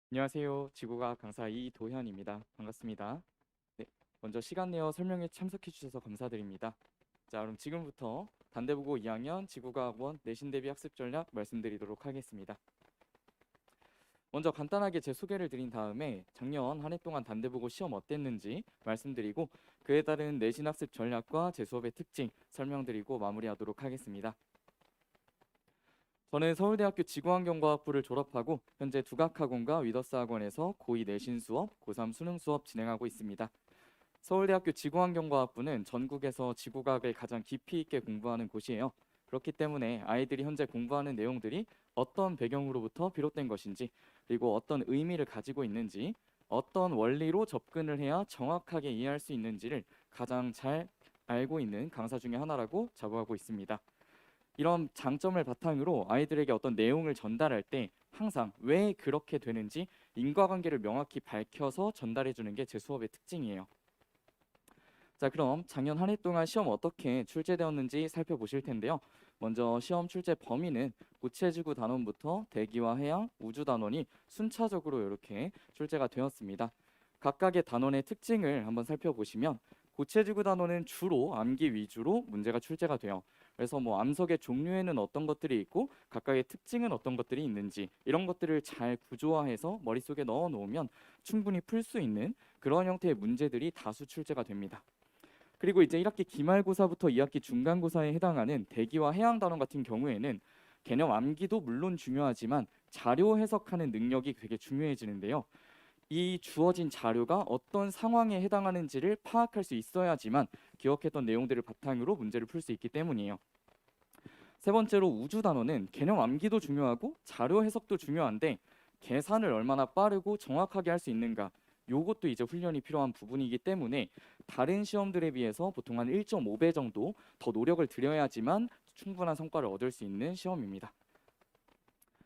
안녕하세요. 지구과학 강사 이도현입니다. 반갑습니다. 네, 먼저 시간 내어 설명에 참석해 주셔서 감사드립니다. 자, 그럼 지금부터 단대부고 2학년 지구과학원 내신 대비 학습 전략 말씀드리도록 하겠습니다. 먼저 간단하게 제 소개를 드린 다음에 작년 한 해 동안 단대부고 시험 어땠는지 말씀드리고 그에 따른 내신 학습 전략과 제 수업의 특징 설명드리고 마무리하도록 하겠습니다. 저는 서울대학교 지구환경과학부를 졸업하고 현재 두각학원과 위더스 학원에서 고2 내신 수업, 고3 수능 수업 진행하고 있습니다. 서울대학교 지구환경과학부는 전국에서 지구과학을 가장 깊이 있게 공부하는 곳이에요. 그렇기 때문에 아이들이 현재 공부하는 내용들이 어떤 배경으로부터 비롯된 것인지, 그리고 어떤 의미를 가지고 있는지, 어떤 원리로 접근을 해야 정확하게 이해할 수 있는지를 가장 잘 알고 있는 강사 중에 하나라고 자부하고 있습니다. 이런 장점을 바탕으로 아이들에게 어떤 내용을 전달할 때 항상 왜 그렇게 되는지 인과관계를 명확히 밝혀서 전달해 주는 게 제 수업의 특징이에요. 자, 그럼 작년 한 해 동안 시험 어떻게 출제되었는지 살펴보실 텐데요. 먼저 시험 출제 범위는 고체지구 단원부터 대기와 해양, 우주 단원이 순차적으로 이렇게 출제가 되었습니다. 각각의 단원의 특징을 한번 살펴보시면 고체지구 단원은 주로 암기 위주로 문제가 출제가 돼요. 그래서 뭐 암석의 종류에는 어떤 것들이 있고 각각의 특징은 어떤 것들이 있는지 이런 것들을 잘 구조화해서 머릿속에 넣어 놓으면 충분히 풀 수 있는 그런 형태의 문제들이 다수 출제가 됩니다. 그리고 이제 1학기 기말고사부터 2학기 중간고사에 해당하는 대기와 해양 단원 같은 경우에는 개념 암기도 물론 중요하지만 자료 해석하는 능력이 되게 중요해지는데요. 이 주어진 자료가 어떤 상황에 해당하는지를 파악할 수 있어야지만 기억했던 내용들을 바탕으로 문제를 풀 수 있기 때문이에요. 세 번째로 우주 단원은 개념 암기도 중요하고 자료 해석도 중요한데 계산을 얼마나 빠르고 정확하게 할 수 있는가 요것도 이제 훈련이 필요한 부분이기 때문에 다른 시험들에 비해서 보통 한 1.5배 정도 더 노력을 들여야지만 충분한 성과를 얻을 수 있는 시험입니다.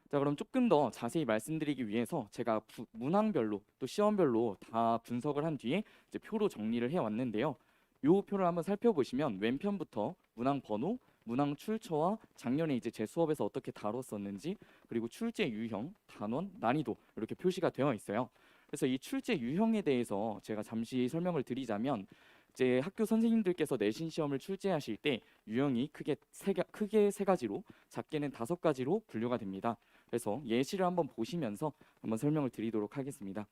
자, 그럼 조금 더 자세히 말씀드리기 위해서 제가 문항별로 또 시험별로 다 분석을 한 뒤에 이제 표로 정리를 해왔는데요. 요 표를 한번 살펴보시면 왼편부터 문항 번호, 문항 출처와 작년에 이제 제 수업에서 어떻게 다뤘었는지 그리고 출제 유형, 단원, 난이도 이렇게 표시가 되어 있어요. 그래서 이 출제 유형에 대해서 제가 잠시 설명을 드리자면 이제 학교 선생님들께서 내신 시험을 출제하실 때 유형이 크게 세 가지로 작게는 5가지로 분류가 됩니다. 그래서 예시를 한번 보시면서 한번 설명을 드리도록 하겠습니다.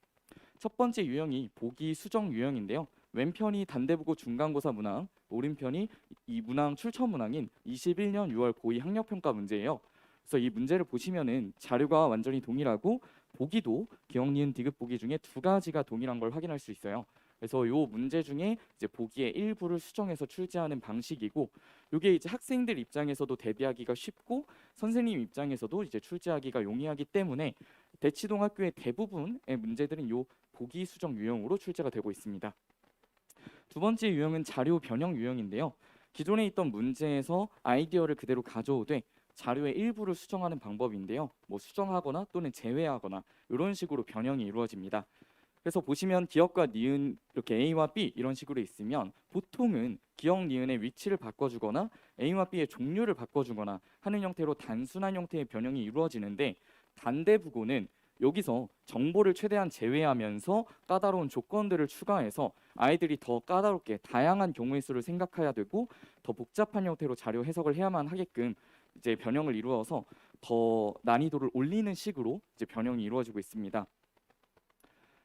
첫 번째 유형이 보기 수정 유형인데요. 왼편이 단대부고 중간고사 문항, 오른편이 이 문항 출처 문항인 21년 6월 고2 학력평가 문제예요. 그래서 이 문제를 보시면은 자료가 완전히 동일하고 보기도 기억, 니은, 디귿 보기 중에 2가지가 동일한 걸 확인할 수 있어요. 그래서 요 문제 중에 이제 보기의 일부를 수정해서 출제하는 방식이고, 이게 이제 학생들 입장에서도 대비하기가 쉽고 선생님 입장에서도 이제 출제하기가 용이하기 때문에 대치동 학교의 대부분의 문제들은 요 보기 수정 유형으로 출제가 되고 있습니다. 두 번째 유형은 자료 변형 유형인데요. 기존에 있던 문제에서 아이디어를 그대로 가져오되 자료의 일부를 수정하는 방법인데요. 뭐 수정하거나 또는 제외하거나 이런 식으로 변형이 이루어집니다. 그래서 보시면 기억과 니은 이렇게 A와 B 이런 식으로 있으면 보통은 기억, 니은의 위치를 바꿔주거나 A와 B의 종류를 바꿔주거나 하는 형태로 단순한 형태의 변형이 이루어지는데 단대부고는 여기서 정보를 최대한 제외하면서 까다로운 조건들을 추가해서 아이들이 더 까다롭게 다양한 경우의 수를 생각해야 되고 더 복잡한 형태로 자료 해석을 해야만 하게끔 이제 변형을 이루어서 더 난이도를 올리는 식으로 이제 변형이 이루어지고 있습니다.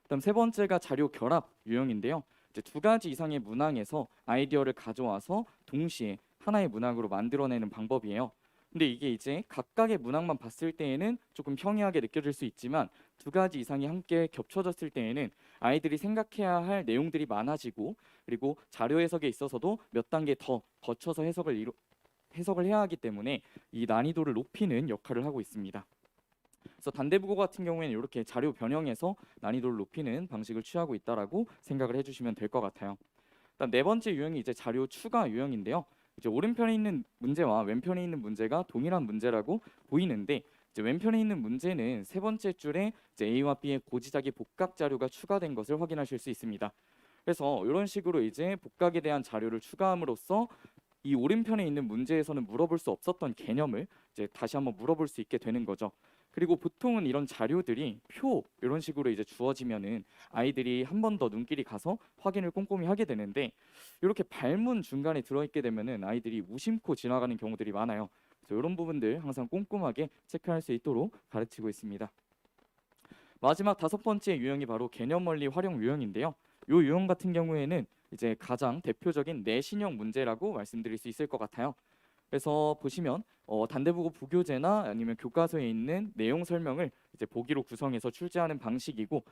그다음 세 번째가 자료 결합 유형인데요. 이제 2가지 이상의 문항에서 아이디어를 가져와서 동시에 하나의 문항으로 만들어내는 방법이에요. 근데 이게 이제 각각의 문항만 봤을 때에는 조금 평이하게 느껴질 수 있지만 2가지 이상이 함께 겹쳐졌을 때에는 아이들이 생각해야 할 내용들이 많아지고 그리고 자료 해석에 있어서도 몇 단계 더 거쳐서 해석을 해야 하기 때문에 이 난이도를 높이는 역할을 하고 있습니다. 그래서 단대부고 같은 경우에는 이렇게 자료 변형해서 난이도를 높이는 방식을 취하고 있다라고 생각을 해주시면 될 것 같아요. 그다음 네 번째 유형이 이제 자료 추가 유형인데요. 이제 오른편에 있는 문제와 왼편에 있는 문제가 동일한 문제라고 보이는데 이제 왼편에 있는 문제는 세 번째 줄에 이제 A와 B의 고지자기 복각 자료가 추가된 것을 확인하실 수 있습니다. 그래서 이런 식으로 이제 복각에 대한 자료를 추가함으로써 이 오른편에 있는 문제에서는 물어볼 수 없었던 개념을 이제 다시 한번 물어볼 수 있게 되는 거죠. 그리고 보통은 이런 자료들이 표 이런 식으로 이제 주어지면은 아이들이 한 번 더 눈길이 가서 확인을 꼼꼼히 하게 되는데 이렇게 발문 중간에 들어있게 되면은 아이들이 무심코 지나가는 경우들이 많아요. 그래서 이런 부분들 항상 꼼꼼하게 체크할 수 있도록 가르치고 있습니다. 마지막 다섯 번째 유형이 바로 개념 원리 활용 유형인데요. 이 유형 같은 경우에는 이제 가장 대표적인 내신형 문제라고 말씀드릴 수 있을 것 같아요. 그래서 보시면 단대부고 부교재나 아니면 교과서에 있는 내용 설명을 이제 보기로 구성해서 출제하는 방식이고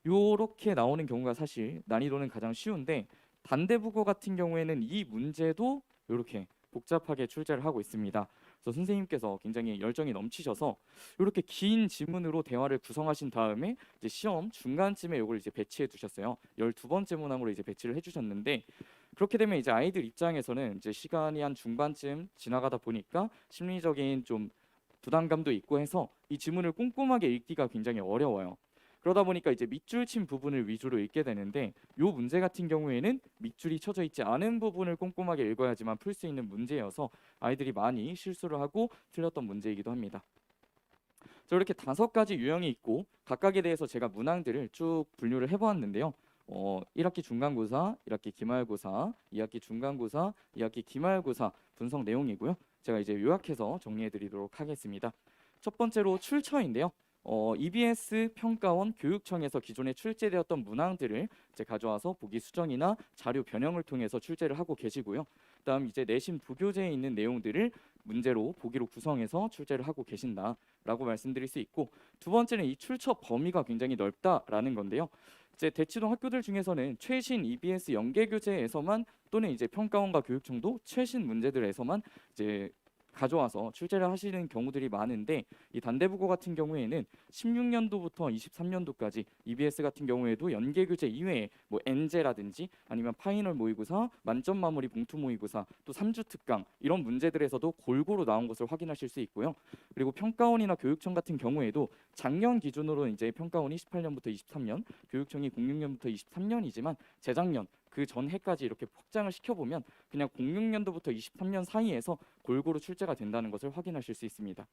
요렇게 나오는 경우가 사실 난이도는 가장 쉬운데 단대부고 같은 경우에는 이 문제도 이렇게 복잡하게 출제를 하고 있습니다. 그래서 선생님께서 굉장히 열정이 넘치셔서 이렇게 긴 지문으로 대화를 구성하신 다음에 이제 시험 중간쯤에 이걸 이제 배치해 두셨어요. 12번째 문항으로 이제 배치를 해 주셨는데 그렇게 되면 이제 아이들 입장에서는 이제 시간이 한 중반쯤 지나가다 보니까 심리적인 좀 부담감도 있고 해서 이 지문을 꼼꼼하게 읽기가 굉장히 어려워요. 그러다 보니까 이제 밑줄 친 부분을 위주로 읽게 되는데 요 문제 같은 경우에는 밑줄이 쳐져 있지 않은 부분을 꼼꼼하게 읽어야지만 풀 수 있는 문제여서 아이들이 많이 실수를 하고 틀렸던 문제이기도 합니다. 이렇게 다섯 가지 유형이 있고 각각에 대해서 제가 문항들을 쭉 분류를 해보았는데요. 1학기 중간고사, 1학기 기말고사, 2학기 중간고사, 2학기 기말고사 분석 내용이고요. 제가 이제 요약해서 정리해드리도록 하겠습니다. 첫 번째로 출처인데요. EBS 평가원 교육청에서 기존에 출제되었던 문항들을 이제 가져와서 보기 수정이나 자료 변형을 통해서 출제를 하고 계시고요. 그다음 이제 내신 부교재에 있는 내용들을 문제로 보기로 구성해서 출제를 하고 계신다라고 말씀드릴 수 있고 두 번째는 이 출처 범위가 굉장히 넓다라는 건데요. 이제 대치동 학교들 중에서는 최신 EBS 연계 교재에서만 또는 이제 평가원과 교육청도 최신 문제들에서만 이제 가져와서 출제를 하시는 경우들이 많은데 이 단대부고 같은 경우에는 16년도부터 23년도까지 EBS 같은 경우에도 연계 교재 이외에 뭐 엔제라든지 아니면 파이널 모의고사, 만점 마무리 봉투 모의고사, 또 3주 특강 이런 문제들에서도 골고루 나온 것을 확인하실 수 있고요. 그리고 평가원이나 교육청 같은 경우에도 작년 기준으로 이제 평가원이 18년부터 23년, 교육청이 06년부터 23년이지만 재작년 그 전해까지 이렇게 확장을 시켜보면 그냥 06년도부터 23년 사이에서 골고루 출제가 된다는 것을 확인하실 수 있습니다.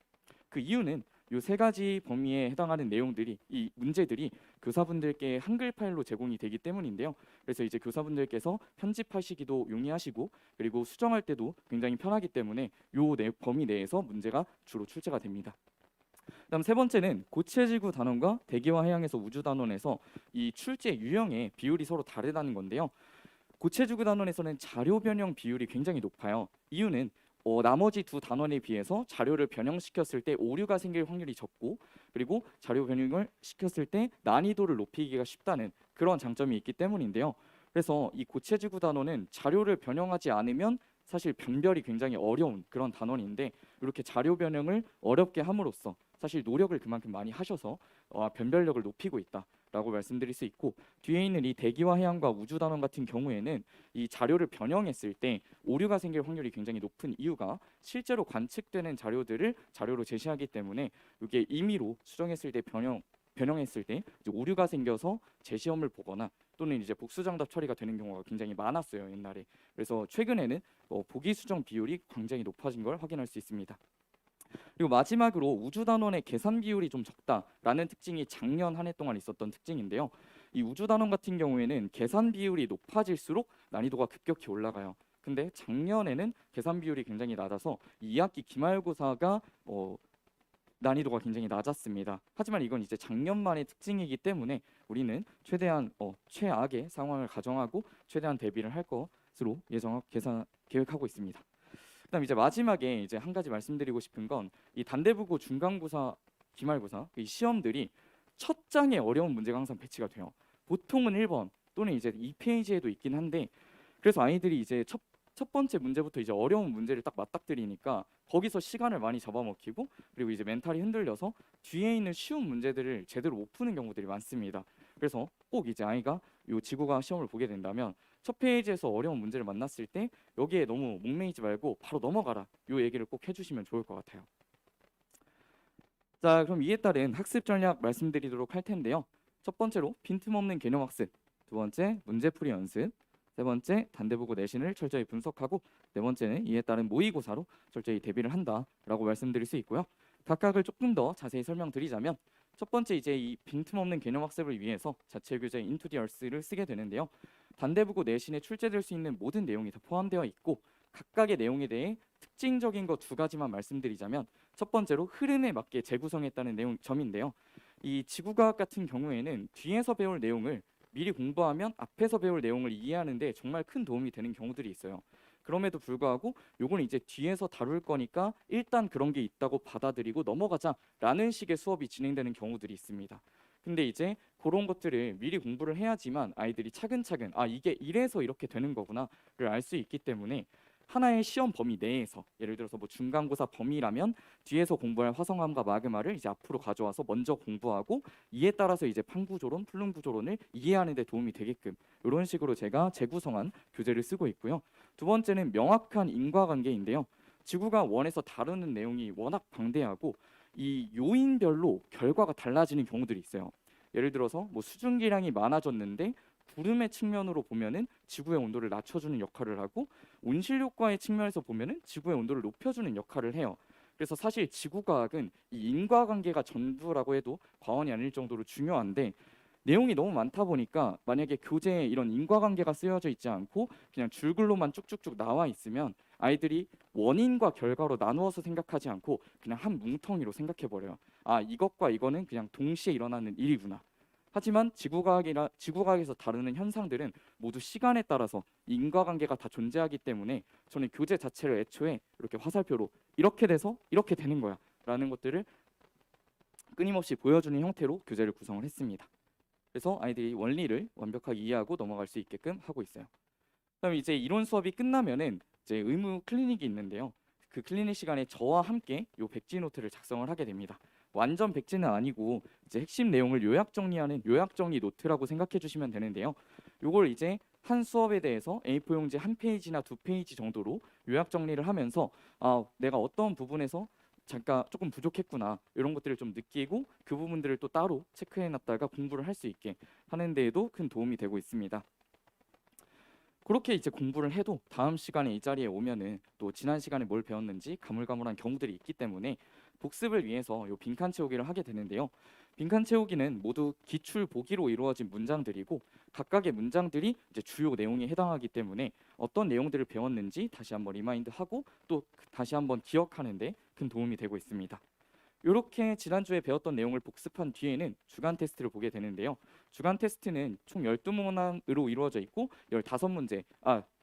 그 이유는 이 세 가지 범위에 해당하는 내용들이 이 문제들이 교사분들께 한글 파일로 제공이 되기 때문인데요. 그래서 이제 교사분들께서 편집하시기도 용이하시고 그리고 수정할 때도 굉장히 편하기 때문에 이 범위 내에서 문제가 주로 출제가 됩니다. 그다음 세 번째는 고체지구 단원과 대기와 해양에서 우주 단원에서 이 출제 유형의 비율이 서로 다르다는 건데요. 고체지구 단원에서는 자료 변형 비율이 굉장히 높아요. 이유는 나머지 두 단원에 비해서 자료를 변형시켰을 때 오류가 생길 확률이 적고 그리고 자료 변형을 시켰을 때 난이도를 높이기가 쉽다는 그런 장점이 있기 때문인데요. 그래서 이 고체지구 단원은 자료를 변형하지 않으면 사실 변별이 굉장히 어려운 그런 단원인데 이렇게 자료 변형을 어렵게 함으로써 사실 노력을 그만큼 많이 하셔서 변별력을 높이고 있다라고 말씀드릴 수 있고 뒤에 있는 이 대기와 해양과 우주 단원 같은 경우에는 이 자료를 변형했을 때 오류가 생길 확률이 굉장히 높은 이유가 실제로 관측되는 자료들을 자료로 제시하기 때문에 이게 임의로 수정했을 때 변형했을 때 이제 오류가 생겨서 재시험을 보거나 또는 이제 복수정답 처리가 되는 경우가 굉장히 많았어요 옛날에. 그래서 최근에는 보기 수정 비율이 굉장히 높아진 걸 확인할 수 있습니다. 그리고 마지막으로 우주 단원의 계산 비율이 좀 적다라는 특징이 작년 한 해 동안 있었던 특징인데요. 이 우주 단원 같은 경우에는 계산 비율이 높아질수록 난이도가 급격히 올라가요. 근데 작년에는 계산 비율이 굉장히 낮아서 2학기 기말고사가 난이도가 굉장히 낮았습니다. 하지만 이건 이제 작년만의 특징이기 때문에 우리는 최대한 최악의 상황을 가정하고 최대한 대비를 할 것으로 계획하고 있습니다. 그다음 이제 마지막에 이제 한 가지 말씀드리고 싶은 건 이 단대부고 중간고사, 기말고사 이 시험들이 첫 장에 어려운 문제가 항상 배치가 돼요. 보통은 1번 또는 이제 2페이지에도 있긴 한데 그래서 아이들이 이제 첫 번째 문제부터 이제 어려운 문제를 딱 맞닥뜨리니까 거기서 시간을 많이 잡아먹히고 그리고 이제 멘탈이 흔들려서 뒤에 있는 쉬운 문제들을 제대로 못 푸는 경우들이 많습니다. 그래서 꼭 이제 아이가 요 지구과학 시험을 보게 된다면 첫 페이지에서 어려운 문제를 만났을 때 여기에 너무 목매이지 말고 바로 넘어가라. 요 얘기를 꼭 해주시면 좋을 것 같아요. 자, 그럼 이에 따른 학습 전략 말씀드리도록 할 텐데요. 첫 번째로 빈틈없는 개념 학습, 두 번째 문제풀이 연습, 세 번째 단대부고 내신을 철저히 분석하고 네 번째는 이에 따른 모의고사로 철저히 대비를 한다라고 말씀드릴 수 있고요. 각각을 조금 더 자세히 설명드리자면 첫 번째 이제 이 빈틈없는 개념 학습을 위해서 자체 교재 Into the Earth를 쓰게 되는데요. 단대부고 내신에 출제될 수 있는 모든 내용이 다 포함되어 있고 각각의 내용에 대해 특징적인 거 두 가지만 말씀드리자면 첫 번째로 흐름에 맞게 재구성했다는 내용 점인데요. 이 지구과학 같은 경우에는 뒤에서 배울 내용을 미리 공부하면 앞에서 배울 내용을 이해하는 데 정말 큰 도움이 되는 경우들이 있어요. 그럼에도 불구하고 요건 이제 뒤에서 다룰 거니까 일단 그런 게 있다고 받아들이고 넘어가자라는 식의 수업이 진행되는 경우들이 있습니다. 근데 이제 그런 것들을 미리 공부를 해야지만 아이들이 차근차근 아 이게 이래서 이렇게 되는 거구나를 알 수 있기 때문에 하나의 시험 범위 내에서 예를 들어서 뭐 중간고사 범위라면 뒤에서 공부할 화성암과 마그마를 이제 앞으로 가져와서 먼저 공부하고 이에 따라서 이제 판구조론, 플룸구조론을 이해하는 데 도움이 되게끔 이런 식으로 제가 재구성한 교재를 쓰고 있고요. 두 번째는 명확한 인과관계인데요. 지구가 원에서 다루는 내용이 워낙 방대하고 이 요인별로 결과가 달라지는 경우들이 있어요. 예를 들어서 뭐 수증기량이 많아졌는데 구름의 측면으로 보면은 지구의 온도를 낮춰주는 역할을 하고 온실효과의 측면에서 보면은 지구의 온도를 높여주는 역할을 해요. 그래서 사실 지구과학은 이 인과관계가 전부라고 해도 과언이 아닐 정도로 중요한데 내용이 너무 많다 보니까 만약에 교재에 이런 인과관계가 쓰여져 있지 않고 그냥 줄글로만 쭉쭉쭉 나와 있으면 아이들이 원인과 결과로 나누어서 생각하지 않고 그냥 한 뭉텅이로 생각해 버려요. 아, 이것과 이거는 그냥 동시에 일어나는 일이구나. 하지만 지구과학에서 다루는 현상들은 모두 시간에 따라서 인과관계가 다 존재하기 때문에 저는 교재 자체를 애초에 이렇게 화살표로 이렇게 돼서 이렇게 되는 거야 라는 것들을 끊임없이 보여주는 형태로 교재를 구성을 했습니다. 그래서 아이들이 원리를 완벽하게 이해하고 넘어갈 수 있게끔 하고 있어요. 그럼 이제 이론 수업이 끝나면은 이제 의무 클리닉이 있는데요. 그 클리닉 시간에 저와 함께 요 백지 노트를 작성을 하게 됩니다. 완전 백지는 아니고 이제 핵심 내용을 요약 정리하는 요약 정리 노트라고 생각해 주시면 되는데요. 요걸 이제 한 수업에 대해서 A4 용지 한 페이지나 두 페이지 정도로 요약 정리를 하면서 아, 내가 어떤 부분에서 잠깐 조금 부족했구나 이런 것들을 좀 느끼고 그 부분들을 또 따로 체크해 놨다가 공부를 할 수 있게 하는 데에도 큰 도움이 되고 있습니다. 그렇게 이제 공부를 해도 다음 시간에 이 자리에 오면은 또 지난 시간에 뭘 배웠는지 가물가물한 경우들이 있기 때문에 복습을 위해서 요 빈칸 채우기를 하게 되는데요. 빈칸 채우기는 모두 기출 보기로 이루어진 문장들이고 각각의 문장들이 이제 주요 내용에 해당하기 때문에 어떤 내용들을 배웠는지 다시 한번 리마인드하고 또 다시 한번 기억하는데 큰 도움이 되고 있습니다. 이렇게 지난주에 배웠던 내용을 복습한 뒤에는 주간 테스트를 보게 되는데요. 주간 테스트는 총 12문항으로 이루어져 있고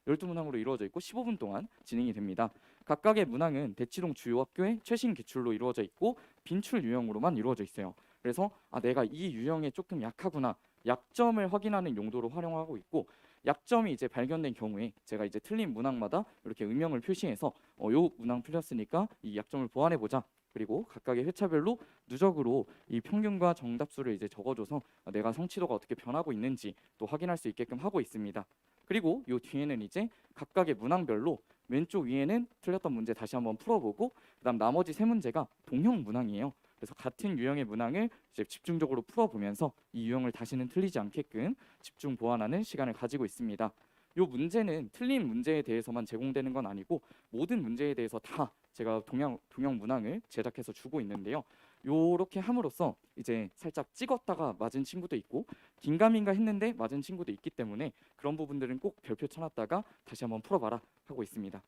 12문항으로 이루어져 있고 15분 동안 진행이 됩니다. 각각의 문항은 대치동 주요 학교의 최신 기출로 이루어져 있고 빈출 유형으로만 이루어져 있어요. 그래서 내가 이 유형에 조금 약하구나. 약점을 확인하는 용도로 활용하고 있고 약점이 이제 발견된 경우에 제가 이제 틀린 문항마다 이렇게 음영을 표시해서 요 문항 틀렸으니까 이 약점을 보완해 보자. 그리고 각각의 회차별로 누적으로 이 평균과 정답수를 이제 적어줘서 내가 성취도가 어떻게 변하고 있는지 또 확인할 수 있게끔 하고 있습니다. 그리고 요 뒤에는 이제 각각의 문항별로 왼쪽 위에는 틀렸던 문제 다시 한번 풀어보고 그다음 나머지 세 문제가 동형 문항이에요. 그래서 같은 유형의 문항을 이제 집중적으로 풀어보면서 이 유형을 다시는 틀리지 않게끔 집중 보완하는 시간을 가지고 있습니다. 요 문제는 틀린 문제에 대해서만 제공되는 건 아니고 모든 문제에 대해서 다 제가 동형 문항을 제작해서 주고 있는데요. 요렇게 함으로써 이제 살짝 찍었다가 맞은 친구도 있고 긴가민가 했는데 맞은 친구도 있기 때문에 그런 부분들은 꼭 별표 쳐놨다가 다시 한번 풀어봐라 하고 있습니다.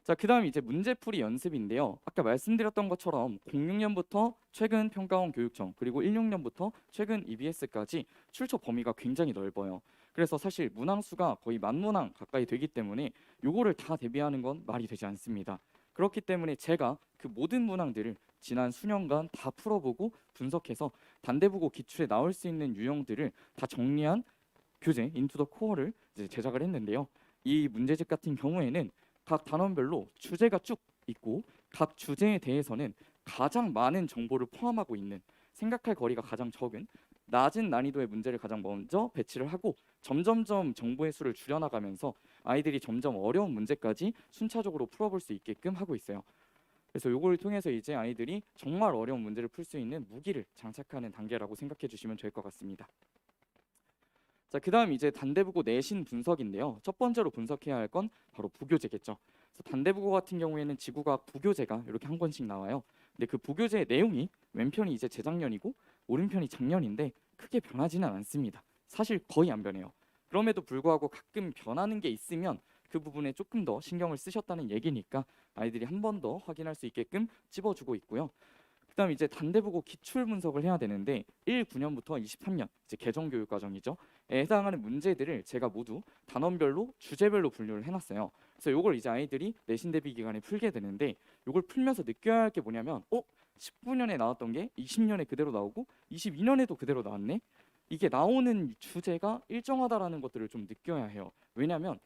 자, 그다음 이제 문제풀이 연습인데요. 아까 말씀드렸던 것처럼 06년부터 최근 평가원 교육청 그리고 16년부터 최근 EBS까지 출처 범위가 굉장히 넓어요. 그래서 사실 문항 수가 거의 10,000문항 가까이 되기 때문에 요거를 다 대비하는 건 말이 되지 않습니다. 그렇기 때문에 제가 그 모든 문항들을 지난 수년간 다 풀어보고 분석해서 단대부고 기출에 나올 수 있는 유형들을 다 정리한 교재 인투 더 코어를 이제 제작을 했는데요. 이 문제집 같은 경우에는 각 단원별로 주제가 쭉 있고 각 주제에 대해서는 가장 많은 정보를 포함하고 있는 생각할 거리가 가장 적은 낮은 난이도의 문제를 가장 먼저 배치를 하고 점점점 정보의 수를 줄여나가면서 아이들이 점점 어려운 문제까지 순차적으로 풀어볼 수 있게끔 하고 있어요. 그래서 요걸 통해서 이제 아이들이 정말 어려운 문제를 풀 수 있는 무기를 장착하는 단계라고 생각해 주시면 될 것 같습니다. 자, 그다음 이제 단대부고 내신 분석인데요. 첫 번째로 분석해야 할 건 바로 부교재겠죠. 그래서 단대국어 같은 경우에는 지구과학 부교재가 이렇게 한 권씩 나와요. 근데 그 부교재의 내용이 왼편이 이제 재작년이고 오른편이 작년인데 크게 변하지는 않습니다. 사실 거의 안 변해요. 그럼에도 불구하고 가끔 변하는 게 있으면 그 부분에 조금 더 신경을 쓰셨다는 얘기니까 아이들이 한 번 더 확인할 수 있게끔 찝어주고 있고요. 그다음 이제 단대국어 기출 분석을 해야 되는데 19년부터 23년 이제 개정 교육 과정이죠. 에 해당하는 문제들을 제가 모두 단원별로 주제별로 분류를 해놨어요. 그래서 요걸 이제 아이들이 내신 대비 기간에 풀게 되는데 요걸 풀면서 느껴야 할 게 뭐냐면 19년에 나왔던 게 20년에 그대로 나오고 22년에도 그대로 나왔네. 이게 나오는 주제가 일정하다라는 것들을 좀 느껴야 해요. 왜냐하면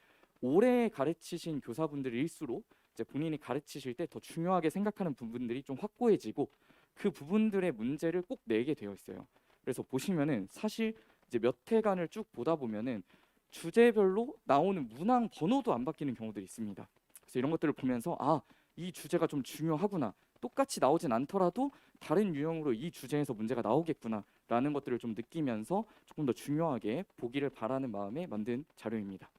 오래 가르치신 교사분들일수록 이제 본인이 가르치실 때 더 중요하게 생각하는 부분들이 좀 확고해지고 그 부분들의 문제를 꼭 내게 되어 있어요. 그래서 보시면은 사실 이제 몇 회간을 쭉 보다 보면은 주제별로 나오는 문항 번호도 안 바뀌는 경우들이 있습니다. 그래서 이런 것들을 보면서 이 주제가 좀 중요하구나. 똑같이 나오진 않더라도 다른 유형으로 이 주제에서 문제가 나오겠구나라는 것들을 좀 느끼면서 조금 더 중요하게 보기를 바라는 마음에 만든 자료입니다.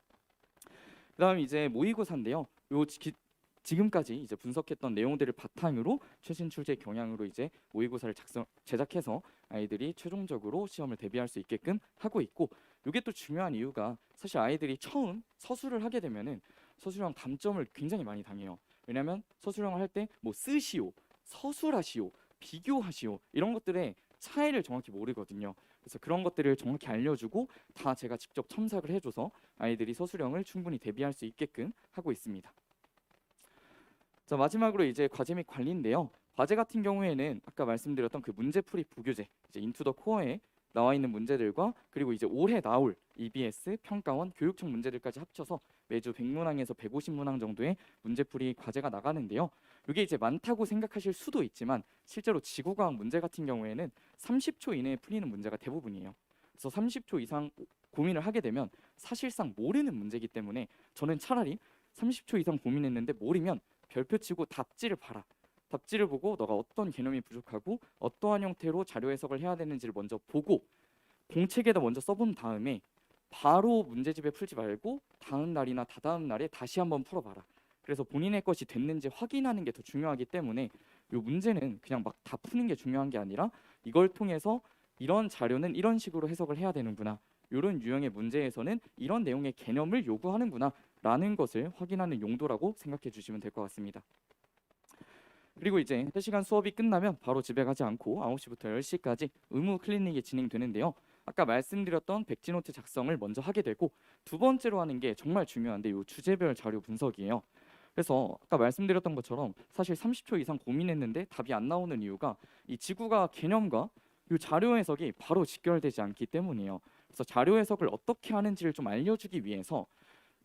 그다음 이제 모의고사인데요. 지금까지 이제 분석했던 내용들을 바탕으로 최신 출제 경향으로 이제 모의고사를 제작해서 아이들이 최종적으로 시험을 대비할 수 있게끔 하고 있고, 이게 또 중요한 이유가 사실 아이들이 처음 서술을 하게 되면은 서술형 감점을 굉장히 많이 당해요. 왜냐하면 서술형을 할 때 뭐 쓰시오, 서술하시오, 비교하시오 이런 것들의 차이를 정확히 모르거든요. 그래서 그런 것들을 정확히 알려주고 다 제가 직접 첨삭을 해줘서 아이들이 서술형을 충분히 대비할 수 있게끔 하고 있습니다. 자, 마지막으로 이제 과제 및 관리인데요. 과제 같은 경우에는 아까 말씀드렸던 그 문제풀이 부교재, 이제 인투 더 코어에 나와 있는 문제들과 그리고 이제 올해 나올 EBS, 평가원, 교육청 문제들까지 합쳐서 매주 100문항에서 150문항 정도의 문제풀이 과제가 나가는데요. 이게 이제 많다고 생각하실 수도 있지만 실제로 지구과학 문제 같은 경우에는 30초 이내에 풀리는 문제가 대부분이에요. 그래서 30초 이상 고민을 하게 되면 사실상 모르는 문제이기 때문에 저는 차라리 30초 이상 고민했는데 모르면 별표 치고 답지를 봐라. 답지를 보고 너가 어떤 개념이 부족하고 어떠한 형태로 자료 해석을 해야 되는지를 먼저 보고 공책에다 먼저 써본 다음에 바로 문제집에 풀지 말고 다음 날이나 다다음 날에 다시 한번 풀어봐라. 그래서 본인의 것이 됐는지 확인하는 게 더 중요하기 때문에 이 문제는 그냥 막 다 푸는 게 중요한 게 아니라 이걸 통해서 이런 자료는 이런 식으로 해석을 해야 되는구나. 이런 유형의 문제에서는 이런 내용의 개념을 요구하는구나 라는 것을 확인하는 용도라고 생각해 주시면 될 것 같습니다. 그리고 이제 3시간 수업이 끝나면 바로 집에 가지 않고 9시부터 10시까지 의무 클리닉이 진행되는데요. 아까 말씀드렸던 백지노트 작성을 먼저 하게 되고 두 번째로 하는 게 정말 중요한데 이 주제별 자료 분석이에요. 그래서 아까 말씀드렸던 것처럼 사실 30초 이상 고민했는데 답이 안 나오는 이유가 이 지구가 개념과 이 자료 해석이 바로 직결되지 않기 때문이에요. 그래서 자료 해석을 어떻게 하는지를 좀 알려주기 위해서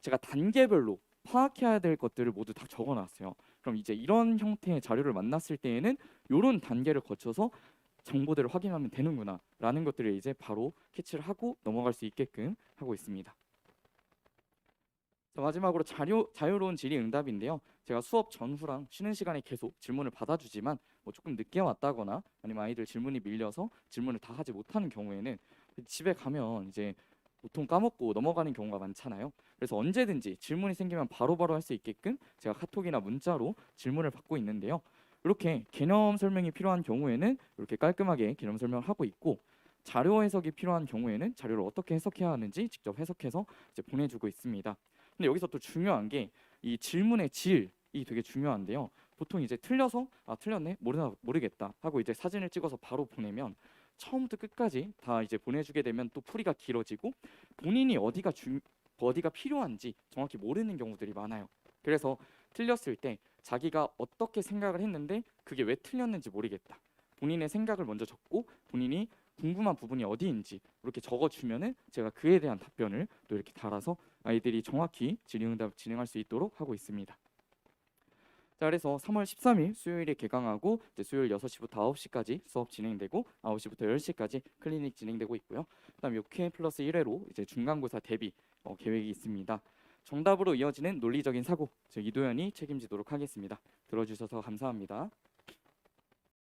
제가 단계별로 파악해야 될 것들을 모두 다 적어놨어요. 그럼 이제 이런 형태의 자료를 만났을 때에는 이런 단계를 거쳐서 정보들을 확인하면 되는구나 라는 것들을 이제 바로 캐치를 하고 넘어갈 수 있게끔 하고 있습니다. 자, 마지막으로 자유로운 질의응답인데요. 제가 수업 전후랑 쉬는 시간에 계속 질문을 받아주지만 뭐 조금 늦게 왔다거나 아니면 아이들 질문이 밀려서 질문을 다 하지 못하는 경우에는 집에 가면 이제 보통 까먹고 넘어가는 경우가 많잖아요. 그래서 언제든지 질문이 생기면 바로바로 할 수 있게끔 제가 카톡이나 문자로 질문을 받고 있는데요. 이렇게 개념 설명이 필요한 경우에는 이렇게 깔끔하게 개념 설명을 하고 있고, 자료 해석이 필요한 경우에는 자료를 어떻게 해석해야 하는지 직접 해석해서 이제 보내주고 있습니다. 근데 여기서 또 중요한 게 이 질문의 질이 되게 중요한데요. 보통 이제 틀려서 틀렸네, 모르겠다 하고 이제 사진을 찍어서 바로 보내면 처음부터 끝까지 다 이제 보내주게 되면 또 풀이가 길어지고 본인이 어디가 필요한지 정확히 모르는 경우들이 많아요. 그래서 틀렸을 때 자기가 어떻게 생각을 했는데 그게 왜 틀렸는지 모르겠다. 본인의 생각을 먼저 적고 본인이 궁금한 부분이 어디인지 이렇게 적어주면은 제가 그에 대한 답변을 또 이렇게 달아서 아이들이 정확히 질의응답 진행할 수 있도록 하고 있습니다. 자, 그래서 3월 13일 수요일에 개강하고 이제 수요일 6시부터 9시까지 수업 진행되고 9시부터 10시까지 클리닉 진행되고 있고요. 그다음 6회 플러스 1회로 이제 중간고사 대비 계획이 있습니다. 정답으로 이어지는 논리적인 사고, 저 이도현이 책임지도록 하겠습니다. 들어주셔서 감사합니다.